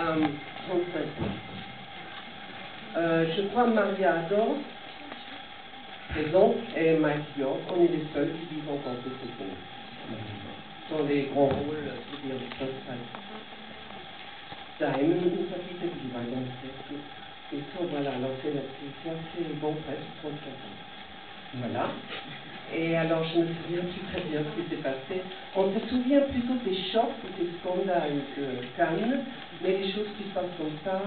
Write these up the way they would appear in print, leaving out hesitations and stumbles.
35 ans. Je crois Maria Ador, présente, et Mike York, on est les seuls qui vivent encore de ce film. Dans les grands rôles, je veux dire, Simon, une petite vie, et ça, voilà, alors c'est assez bon, presque 35 ans. Voilà. Et alors, je ne me souviens plus très bien ce qui s'est passé. On se souvient plutôt des chocs, des scandales de Cannes, mais les choses qui se passent comme ça,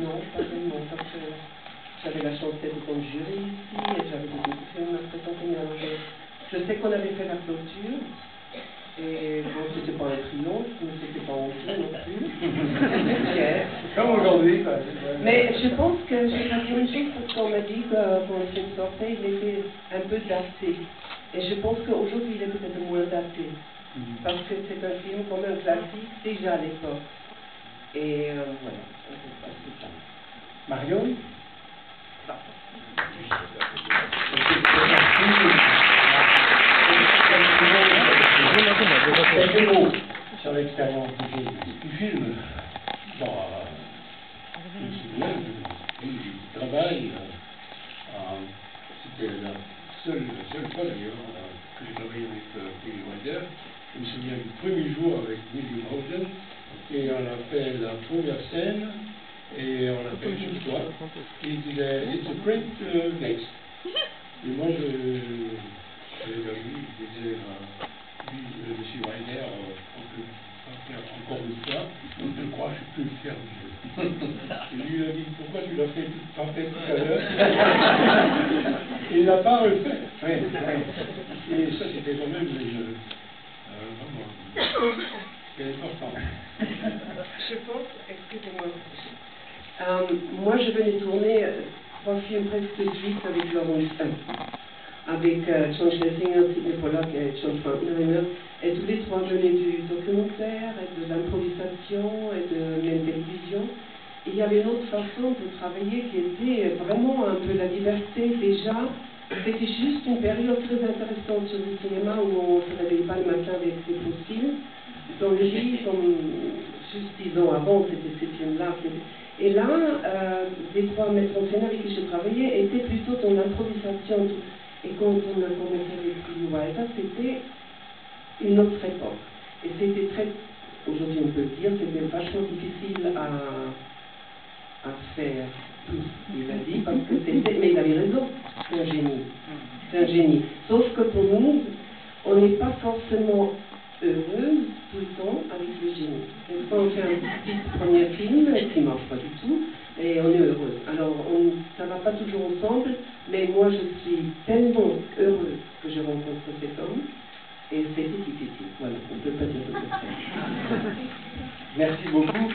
non, pas vraiment, parce que j'avais la chance d'être dans le jury ici, et j'avais beaucoup de films à présenter, mais alors je sais qu'on avait fait la clôture, et bon, c'était pas un triomphe, mais c'était pas honteux non plus. Comme aujourd'hui. Mais je pense que j'ai pas dit une chose parce qu'on m'a dit que quand le film sortait, il était un peu daté. Et je pense qu'aujourd'hui, il est peut-être moins daté. Parce que c'est un film comme un classique déjà à l'époque. Et voilà, c'est ça. Marion? Quelques mots sur l'expérience du film. Bon, je me souviens du travail. C'était la seule fois d'ailleurs que j'ai travaillé avec Billy Wilder. Je me souviens du premier jour avec William Howden, et on a fait la première scène, et on a fait une fois. Il disait, it's a great next. Et moi, je disais, Monsieur Wilder, on peut pas faire encore une fois, je crois que je peux le faire mieux. Et lui a dit, pourquoi tu l'as fait tout à l'heure? Il n'a pas refait. Ouais. Et ça, c'était quand même vraiment important. Je pense, excusez-moi, moi je venais tourner 3 films presque de suite avec Laurent Hustin, avec John Schlesinger, Sidney Pollack et John Frankenheimer, et tous les 3 venaient du documentaire et de l'improvisation et de même télévision. Et il y avait une autre façon de travailler qui était vraiment un peu la liberté déjà. C'était juste une période très intéressante sur le cinéma où on ne se réveillait pas le matin avec des fossiles. Dans le lit, comme juste 10 ans avant, c'était ces films-là. Et là, les 3 maîtres en scène avec qui je travaillais étaient plutôt dans l'improvisation. Et quand on a commencé avec Billy Wilder, c'était une autre époque. Et c'était très, aujourd'hui on peut le dire, c'était vachement difficile à faire tout ce qu'il a dit, parce que c'était, mais il avait raison, c'est un génie. C'est un génie. Sauf que pour nous, on n'est pas forcément heureuse tout le temps avec le génie. Et quand on fait un petit premier film qui ne marche pas du tout, et on est heureuse. Alors, ça ne va pas toujours ensemble, mais moi je suis tellement heureuse que je rencontre cet homme, et c'était difficile. Voilà, on ne peut pas dire le contraire. Merci beaucoup.